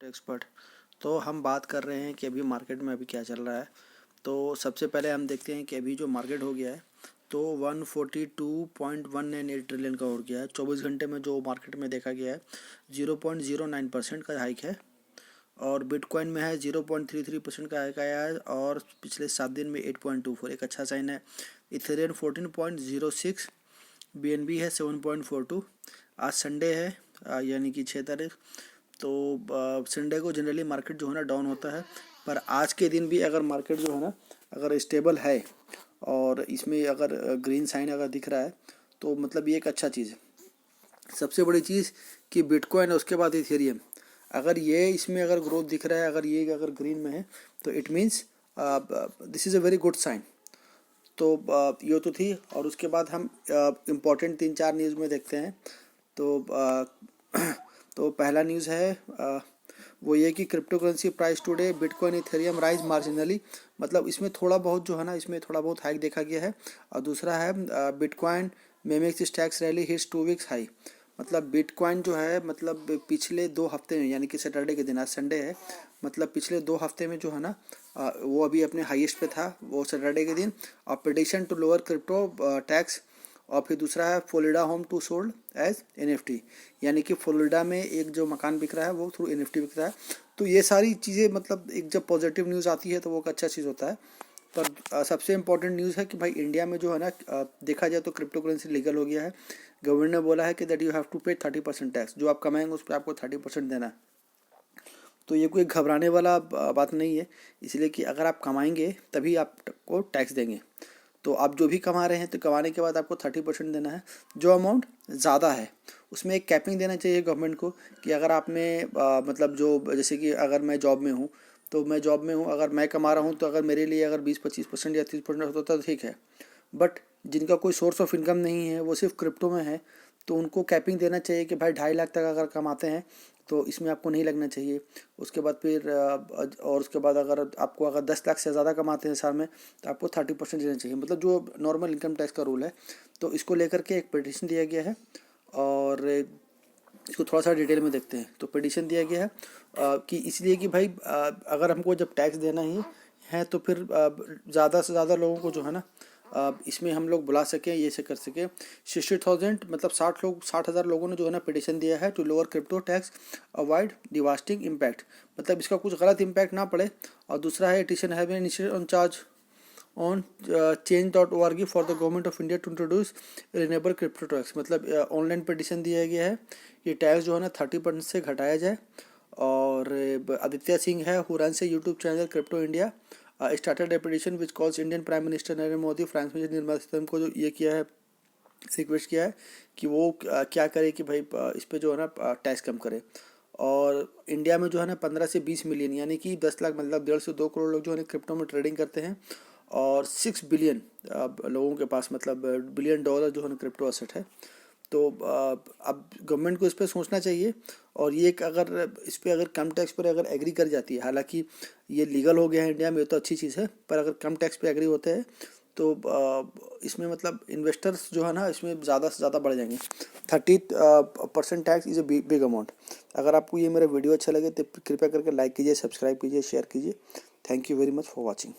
Expert. तो हम बात कर रहे हैं कि अभी मार्केट में अभी क्या चल रहा है। तो सबसे पहले हम देखते हैं कि अभी जो मार्केट हो गया है तो 142.198 ट्रिलियन का हो गया है। 24 घंटे में जो मार्केट में देखा गया है 0.09% का हाइक है। और बिटकॉइन में है 0.33% का हाइक आया है और पिछले 7 दिन में 8.24 एक अच्छा साइन है। इथेरियम 14.06, BNB है 7.42। आज संडे है यानी कि 6 तारीख। तो संडे को जनरली मार्केट जो है ना डाउन होता है, पर आज के दिन भी अगर मार्केट जो है ना अगर स्टेबल है और इसमें अगर ग्रीन साइन अगर दिख रहा है तो मतलब ये एक अच्छा चीज़ है। सबसे बड़ी चीज़ कि बिटकॉइन है, उसके बाद इथेरियम, अगर ये इसमें अगर ग्रोथ दिख रहा है, अगर ये अगर ग्रीन में है तो it means this is a very good sign. तो ये तो थी। और उसके बाद हम इम्पोर्टेंट 3-4 न्यूज़ में देखते हैं। तो तो पहला न्यूज़ है वो ये कि crypto currency price today bitcoin Ethereum rise marginally, मतलब इसमें थोड़ा बहुत जो है ना इसमें थोड़ा बहुत हाइक देखा गया है। और दूसरा है Bitcoin memex stacks rally hits 2 weeks high, मतलब बिटकॉइन जो है मतलब पिछले 2 हफ्ते में यानी कि सैटरडे के दिन, आज संडे है, मतलब पिछले 2 हफ्ते में जो है ना वो अभी अपने हाईएस्ट पे था वो सैटरडे के दिन। और prediction to lower crypto tax. और फिर दूसरा है Florida home to sold as NFT, यानी कि फ्लोरिडा में एक जो मकान बिक रहा है वो थ्रू NFT बिक रहा है। तो ये सारी चीज़ें मतलब एक जब पॉजिटिव न्यूज़ आती है तो वो एक अच्छा चीज़ होता है। पर सबसे इम्पोर्टेंट न्यूज़ है कि भाई इंडिया में जो है ना देखा जाए तो क्रिप्टो करेंसी लीगल हो गया है। गवर्नमेंट ने बोला है कि दैट यू हैव टू पे 30% टैक्स, जो आप कमाएंगे उस पर आपको 30% देना है। तो ये कोई घबराने वाला बात नहीं है, इसलिए कि अगर आप कमाएंगे तभी आपको टैक्स देंगे। तो आप जो भी कमा रहे हैं तो कमाने के बाद आपको 30% देना है। जो अमाउंट ज़्यादा है उसमें एक कैपिंग देना चाहिए गवर्नमेंट को कि अगर आपने मतलब जो जैसे कि अगर मैं जॉब में हूँ तो मैं जॉब में हूँ, अगर मैं कमा रहा हूँ तो अगर मेरे लिए अगर 20-25% या 30% होता तो ठीक है। बट जिनका कोई सोर्स ऑफ इनकम नहीं है, वो सिर्फ क्रिप्टो में है, तो उनको कैपिंग देना चाहिए कि भाई 2.5 लाख तक अगर कमाते हैं तो इसमें आपको नहीं लगना चाहिए। उसके बाद फिर और उसके बाद अगर आपको अगर 10 लाख से ज़्यादा कमाते हैं साल में तो आपको 30% देना चाहिए, मतलब जो नॉर्मल इनकम टैक्स का रूल है। तो इसको लेकर के एक पिटीशन दिया गया है और इसको थोड़ा सा डिटेल में देखते हैं। तो पिटीशन दिया गया है कि इसलिए कि भाई अगर हमको जब टैक्स देना ही है तो फिर ज़्यादा से ज़्यादा लोगों को जो है ना इसमें हम लोग बुला सकें, ये से कर सकें। 60,000 मतलब 60,000 लोगों ने जो है ना पिटीशन दिया है to lower crypto tax avoid devastating impact, मतलब इसका कुछ गलत इम्पैक्ट ना पड़े। और दूसरा है petition have been initiated on charge on change.org for the government of India to introduce renewable crypto tax, मतलब ऑनलाइन पिटीशन दिया गया है ये टैक्स जो है ना 30% से घटाया जाए। और आदित्य सिंह है हु रन से YouTube channel crypto India started ए पिटीशन विच calls Indian prime minister Narendra Modi, France में निर्मला सीतारमण को जो ये किया है, रिक्वेस्ट किया है कि वो क्या करे कि भाई इस पे जो है ना टैक्स कम करे। और इंडिया में जो है ना 15 से 20 मिलियन यानी कि 10 लाख मतलब 1.5 से 2 करोड़ लोग जो है ना क्रिप्टो में ट्रेडिंग करते हैं। और 6 बिलियन लोगों के पास मतलब बिलियन डॉलर जो है ना क्रिप्टो एसेट है। तो अब गवर्नमेंट को इस पर सोचना चाहिए। और ये एक अगर इस पर अगर कम टैक्स पर अगर एग्री कर जाती है, हालांकि ये लीगल हो गया है इंडिया में, ये तो अच्छी चीज़ है, पर अगर कम टैक्स पे एग्री होते हैं तो इसमें मतलब इन्वेस्टर्स जो है ना इसमें ज़्यादा से ज़्यादा बढ़ जाएंगे। 30% tax is a big amount. अगर आपको ये मेरा वीडियो अच्छा लगे तो कृपया करके लाइक कीजिए, सब्सक्राइब कीजिए, शेयर कीजिए। Thank you very much for watching.